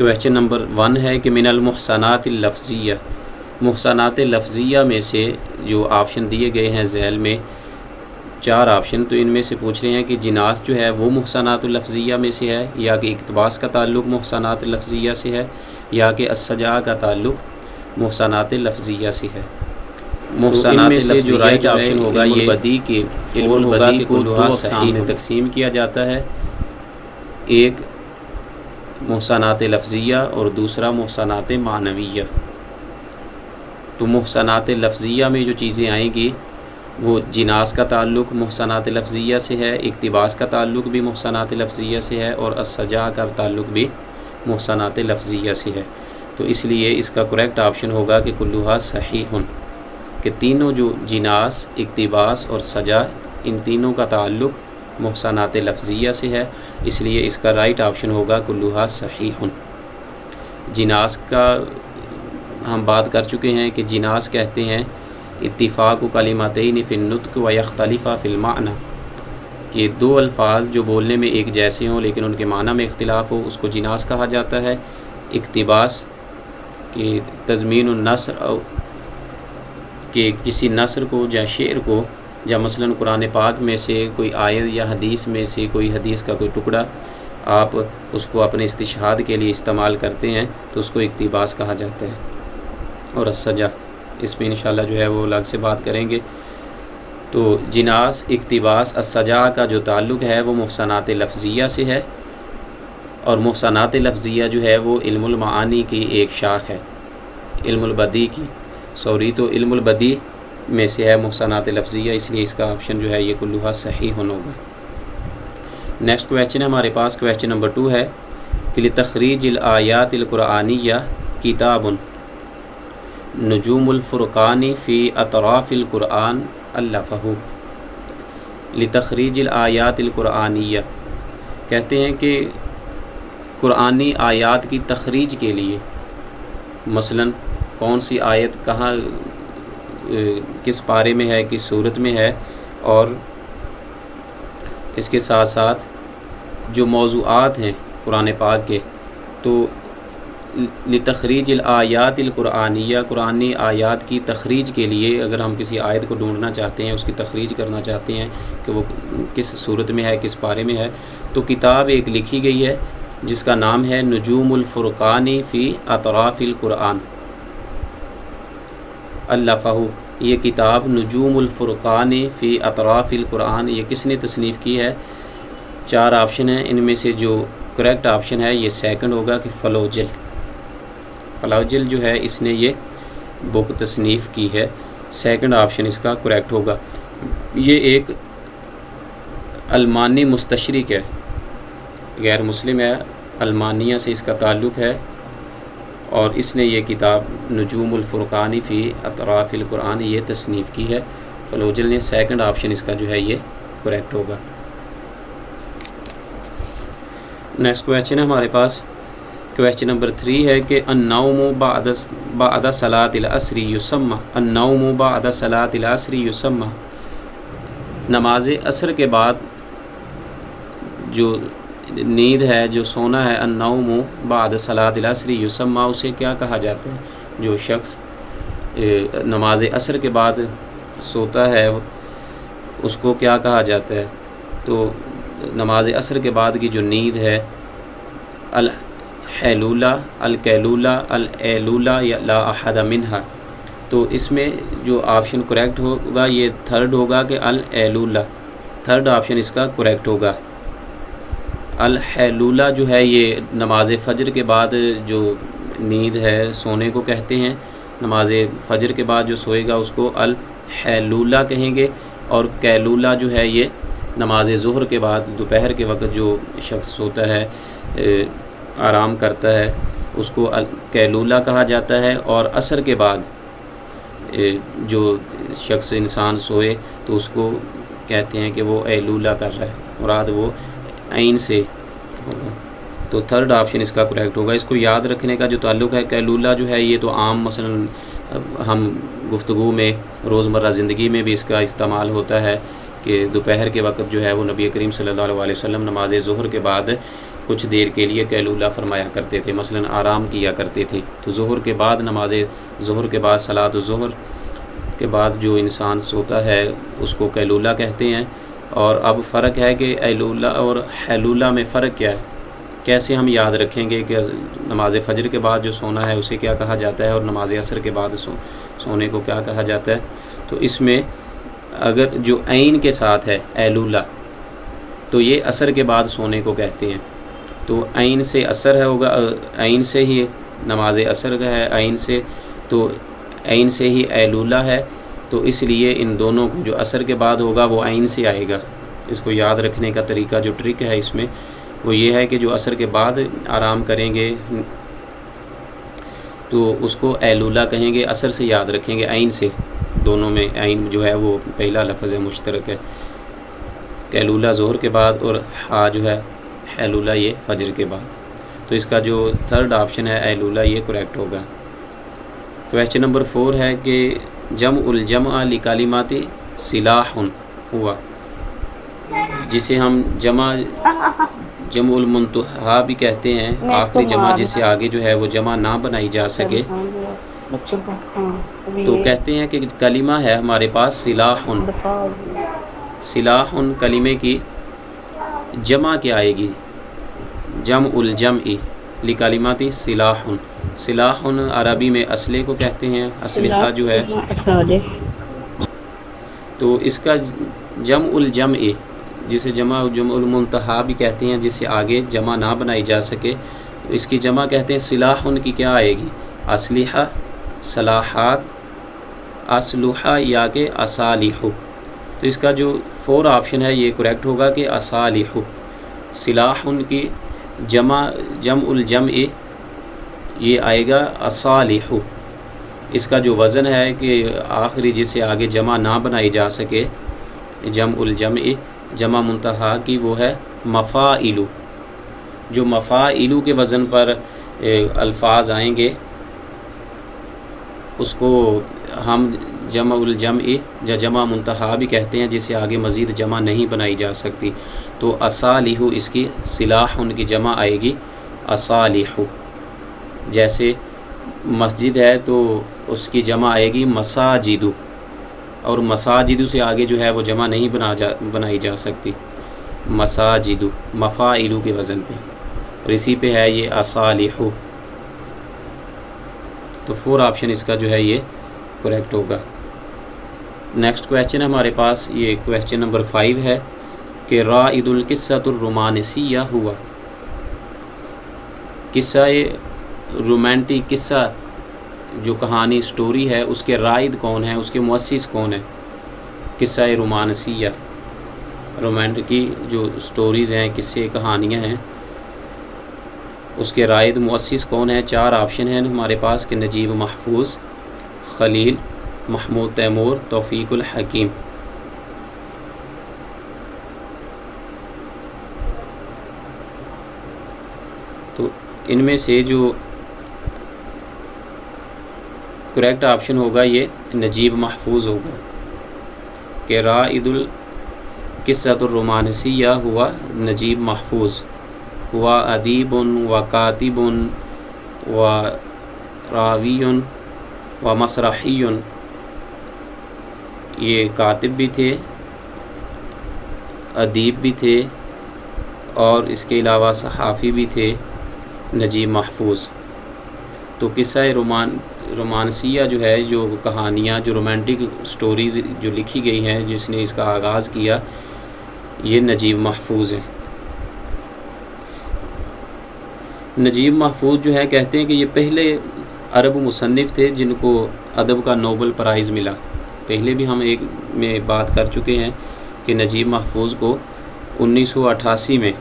Question number 1 ہے کہ من المحسنات اللفظیہ، محسنات لفظیہ میں سے جو آپشن دیے گئے ہیں ذیل میں 4 آپشن، تو ان میں سے پوچھ رہے ہیں کہ جناس جو ہے وہ محسنات اللفظیہ میں سے ہے، یا کہ اقتباس کا تعلق محسنات لفظیہ سے ہے، یا کہ السجاء کا تعلق محسنات لفظیہ سے ہے۔ محسنات میں سے جو رائٹ آپشن ہوگا یہ بدی کے علم البدی کو 2 اقسام میں تقسیم کیا جاتا ہے، ایک محسنات لفظیہ اور دوسرا محسنات معنویہ۔ تو محسنات لفظیہ میں جو چیزیں آئیں گی وہ جناس کا تعلق محسنات لفظیہ سے ہے، اقتباس کا تعلق بھی محسنات لفظیہ سے ہے، اور السجاء کا تعلق بھی محسنات لفظیہ سے ہے۔ تو اس لیے اس کا کریکٹ آپشن ہوگا کہ کلھا صحیح، کہ تینوں جو جناس، اقتباس اور سجاء، ان تینوں کا تعلق محسنات لفظیہ سے ہے، اس لیے اس کا رائٹ آپشن ہوگا کلھا صحیح۔ جناس کا ہم بات کر چکے ہیں کہ جناس کہتے ہیں اتفاق کلمتین فی النطق و یختلف فی المعنی، کہ 2 الفاظ جو بولنے میں ایک جیسے ہوں لیکن ان کے معنی میں اختلاف ہو، اس کو جناس کہا جاتا ہے۔ اقتباس کہ تضمین النثر، کہ کسی نثر کو یا شعر کو، یا مثلا قرآن پاک میں سے کوئی آیت یا حدیث میں سے کوئی حدیث کا کوئی ٹکڑا آپ اس کو اپنے استشہاد کے لیے استعمال کرتے ہیں تو اس کو اقتباس کہا جاتا ہے۔ اور السجاء، اس میں انشاءاللہ جو ہے وہ الگ سے بات کریں گے۔ تو جناس، اقتباس، السجاء کا جو تعلق ہے وہ محسنات لفظیہ سے ہے، اور محسنات لفظیہ جو ہے وہ علم المعانی کی ایک شاخ ہے، علم البدی کی، تو علم البدی میں سے ہے محسنات لفظیہ، اس لیے اس کا آپشن جو ہے یہ کلھا صحیح ہوگا۔ نیکسٹ کویشچن ہے ہمارے پاس، کویشچن نمبر 2 ہے کہ لتخریج الآیات القرآنیہ کتاب نجوم الفرقان فی اطراف القرآن الفہ۔ لتخریج الآیات القرآنیہ کہتے ہیں کہ قرآنی آیات کی تخریج کے لیے، مثلا کون سی آیت کہاں کس پارے میں ہے، کس صورت میں ہے، اور اس کے ساتھ ساتھ جو موضوعات ہیں قرآن پاک کے، تو لتخریج الآیات القرآنیہ، قرآنی آیات کی تخریج کے لیے اگر ہم کسی آیت کو ڈھونڈنا چاہتے ہیں، اس کی تخریج کرنا چاہتے ہیں کہ وہ کس صورت میں ہے، کس پارے میں ہے، تو کتاب ایک لکھی گئی ہے جس کا نام ہے نجوم الفرقان فی اطراف القرآن الفہ۔ یہ کتاب نجوم الفرقان فی اطراف القرآن، یہ کس نے تصنیف کی ہے؟ 4 آپشن ہیں، ان میں سے جو کریکٹ آپشن ہے یہ سیکنڈ ہوگا کہ فلوجل۔ فلوجل جو ہے اس نے یہ بک تصنیف کی ہے، سیکنڈ آپشن اس کا کریکٹ ہوگا۔ یہ ایک المانی مستشرق ہے، غیر مسلم ہے، المانیہ سے اس کا تعلق ہے، اور اس نے یہ کتاب نجوم الفرقان فی اطراف القرآن یہ تصنیف کی ہے، فلوجل نے، سیکنڈ آپشن اس کا جو ہے یہ کریکٹ ہوگا۔ نیکسٹ کویشچن ہے ہمارے پاس، کویشچن نمبر 3 ہے کہ النوم بعد صلاۃ العصر یسمى، النوم بعد صلاۃ العصر یسمى، نماز عصر کے بعد جو نیند ہے، جو سونا ہے، النوم بعد صلاۃ العصر یسمى، اسے کیا کہا جاتا ہے؟ جو شخص نماز عصر کے بعد سوتا ہے اس کو کیا کہا جاتا ہے؟ تو نماز عصر کے بعد کی جو نیند ہے، الحیلولہ، الکیلولہ، الایلولہ یا لا احد منہا، تو اس میں جو آپشن کریکٹ ہوگا یہ تھرڈ ہوگا کہ الایلولہ، تھرڈ آپشن اس کا کریکٹ ہوگا۔ الحیلولہ جو ہے یہ نماز فجر کے بعد جو نیند ہے سونے کو کہتے ہیں، نماز فجر کے بعد جو سوئے گا اس کو الحیلولہ کہیں گے، اور کیلولہ جو ہے یہ نماز ظہر کے بعد دوپہر کے وقت جو شخص سوتا ہے، آرام کرتا ہے، اس کو کیلولہ کہا جاتا ہے، اور عصر کے بعد جو شخص انسان سوئے تو اس کو کہتے ہیں کہ وہ ایلولہ کر رہا ہے، مراد وہ عین سے ہوگا۔ تو تھرڈ آپشن اس کا کریکٹ ہوگا۔ اس کو یاد رکھنے کا جو تعلق ہے، کیلولہ جو ہے یہ تو عام مثلا ہم گفتگو میں روزمرہ زندگی میں بھی اس کا استعمال ہوتا ہے کہ دوپہر کے وقت جو ہے وہ نبی کریم صلی اللہ علیہ وسلم نماز ظہر کے بعد کچھ دیر کے لیے قیلولہ فرمایا کرتے تھے، مثلا آرام کیا کرتے تھے۔ تو ظہر کے بعد نماز ظہر کے بعد صلاۃ الظہر کے بعد جو انسان سوتا ہے اس کو قیلولہ کہتے ہیں۔ اور اب فرق ہے کہ قیلولہ اور حیلولہ میں فرق کیا ہے، کیسے ہم یاد رکھیں گے کہ نماز فجر کے بعد جو سونا ہے اسے کیا کہا جاتا ہے اور نماز عصر کے بعد سونے کو کیا کہا جاتا ہے۔ تو اس میں اگر جو عین کے ساتھ ہے قیلولہ تو یہ عصر کے بعد سونے کو کہتے ہیں۔ تو عین سے عصر ہے ہوگا، عین سے ہی نماز عصر کا ہے، عین سے تو عین سے ہی قیلولہ ہے، تو اس لیے ان دونوں کو جو عصر کے بعد ہوگا وہ عین سے آئے گا۔ اس کو یاد رکھنے کا طریقہ جو ٹرک ہے اس میں وہ یہ ہے کہ جو عصر کے بعد آرام کریں گے تو اس کو قیلولہ کہیں گے، عصر سے یاد رکھیں گے عین سے، دونوں میں عین جو ہے وہ پہلا لفظ ہے مشترک ہے، قیلولہ ظہر کے بعد اور ہا جو ہے حیلولہ یہ فجر کے بعد۔ تو اس کا جو تھرڈ آپشن ہے قیلولہ یہ کریکٹ ہوگا۔ کویسچن نمبر 4 ہے کہ جمع الجمع لکلمات سلاح ہوا، جسے ہم جمع المنتہا بھی کہتے ہیں، آخری جمع جس سے آگے جو ہے وہ جمع نہ بنائی جا سکے، تو کہتے ہیں کہ کلمہ ہے ہمارے پاس سلاح، سلاح کلمے کی جمع کیا آئے گی، جمع الجمع لکلمات سلاح، سلاح عربی میں اسلحے کو کہتے ہیں، اسلحہ جو ہے، تو اس کا جمع الجمع جسے جمع المنتہا بھی کہتے ہیں، جس سے آگے جمع نہ بنائی جا سکے، اس کی جمع کہتے ہیں سلاح کی کیا آئے گی، اسلحہ، صلاحات، اسلحہ یا کہ اصالح۔ تو اس کا جو 4 آپشن ہے یہ کریکٹ ہوگا کہ اصالح، سلاح کی جمع الجمع یہ آئے گا اصالح۔ اس کا جو وزن ہے کہ آخری جس سے آگے جمع نہ بنائی جا سکے، جمع الجمع جمع منتہا کی وہ ہے مفاعل۔ جو مفاعل کے وزن پر الفاظ آئیں گے اس کو ہم جمع الجمع یا جمع منتہا بھی کہتے ہیں، جس سے آگے مزید جمع نہیں بنائی جا سکتی۔ تو اصالح اس کی سلاح ان کی جمع آئے گی اصالح۔ جیسے مسجد ہے تو اس کی جمع آئے گی مساجد، اور مساجد سے آگے جو ہے وہ جمع نہیں بنائی جا سکتی، مساجد مفاعل کے وزن پہ، اور اسی پہ ہے یہ اصالح۔ تو 4 آپشن اس کا جو ہے یہ کریکٹ ہوگا۔ نیکسٹ کویسچن ہمارے پاس یہ کویسچن نمبر 5 ہے کہ رائد القصۃ الرومانسیہ ہوا، قصہ رومانٹک قصہ جو کہانی سٹوری ہے اس کے رائد کون ہے، اس کے مؤسس کون ہے، قصہ رومانسیہ، رومانٹک کی جو سٹوریز ہیں، قصے کہانیاں ہیں، اس کے رائد مؤسس کون ہے۔ 4 آپشن ہیں ہمارے پاس کہ نجیب محفوظ، خلیل، محمود تیمور، توفیق الحکیم۔ تو ان میں سے جو کریکٹ آپشن ہوگا یہ نجیب محفوظ ہوگا کہ رائد القصۃ الرومانسیہ ہوا نجیب محفوظ، ہوا ادیب و کاتب و راوی و مسرحی، یہ کاتب بھی تھے، ادیب بھی تھے، اور اس کے علاوہ صحافی بھی تھے نجیب محفوظ۔ تو قصہ رومانسیہ جو ہے، جو کہانیاں، جو رومانٹک سٹوریز جو لکھی گئی ہیں، جس نے اس کا آغاز کیا، یہ نجیب محفوظ ہیں۔ نجیب محفوظ جو ہے کہتے ہیں کہ یہ پہلے عرب مصنف تھے جن کو ادب کا نوبل پرائز ملا۔ پہلے بھی ہم ایک میں بات کر چکے ہیں کہ نجیب محفوظ کو 1988 میں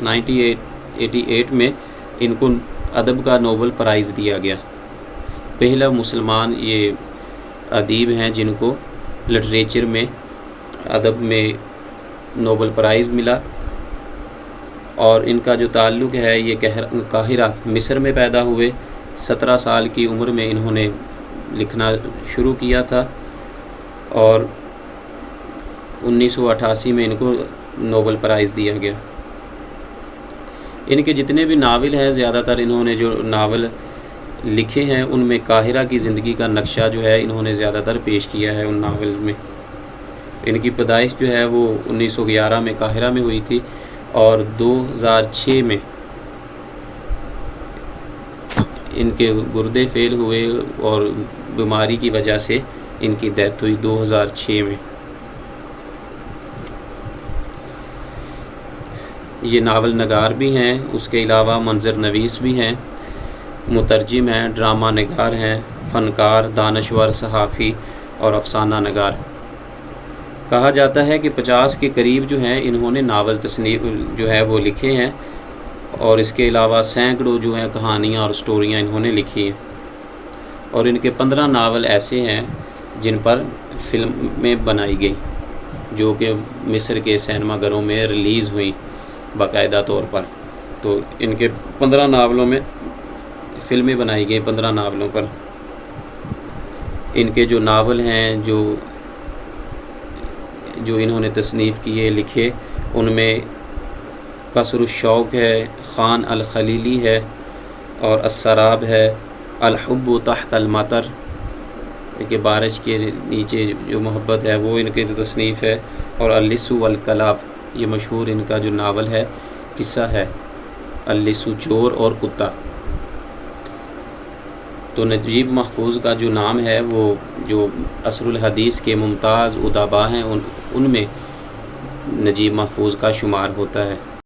1988 میں ان کو ادب کا نوبل پرائز دیا گیا۔ پہلا مسلمان یہ ادیب ہیں جن کو لٹریچر میں، ادب میں نوبل پرائز ملا، اور ان کا جو تعلق ہے یہ قاہرہ مصر میں پیدا ہوئے۔ 17 سال کی عمر میں انہوں نے لکھنا شروع کیا تھا، اور 1988 میں ان کو نوبل پرائز دیا گیا۔ ان کے جتنے بھی ناول ہیں زیادہ تر انہوں نے جو ناول لکھے ہیں ان میں قاہرہ کی زندگی کا نقشہ جو ہے انہوں نے زیادہ تر پیش کیا ہے ان ناول میں۔ ان کی پیدائش جو ہے وہ 1911 میں قاہرہ میں ہوئی تھی اور 2006 میں ان کے گردے فیل ہوئے اور بیماری کی وجہ سے ان کی ڈیتھ ہوئی 2006 میں۔ یہ ناول نگار بھی ہیں، اس کے علاوہ منظر نویس بھی ہیں، مترجم ہیں، ڈرامہ نگار ہیں، فنکار، دانشور، صحافی اور افسانہ نگار۔ کہا جاتا ہے کہ 50 کے قریب جو ہیں انہوں نے ناول تصنیف جو ہے وہ لکھے ہیں، اور اس کے علاوہ سینکڑوں جو ہیں کہانیاں اور سٹوریاں انہوں نے لکھی ہیں، اور ان کے 15 ناول ایسے ہیں جن پر فلمیں بنائی گئی جو کہ مصر کے سینما گھروں میں ریلیز ہوئیں باقاعدہ طور پر۔ تو ان کے 15 ناولوں میں فلمیں بنائی گئی، 15 ناولوں پر۔ ان کے جو ناول ہیں جو انہوں نے تصنیف کیے لکھے، ان میں قصر الشوق ہے، خان الخلیلی ہے، اور السراب ہے، الحب تحت المطر کہ بارش کے نیچے جو محبت ہے وہ ان کی تصنیف ہے، اور اللص والکلاب یہ مشہور ان کا جو ناول ہے قصہ ہے، اللص چور اور کتا۔ تو نجیب محفوظ کا جو نام ہے وہ جو عصر الحدیث کے ممتاز ادبا ہیں ان میں نجیب محفوظ کا شمار ہوتا ہے۔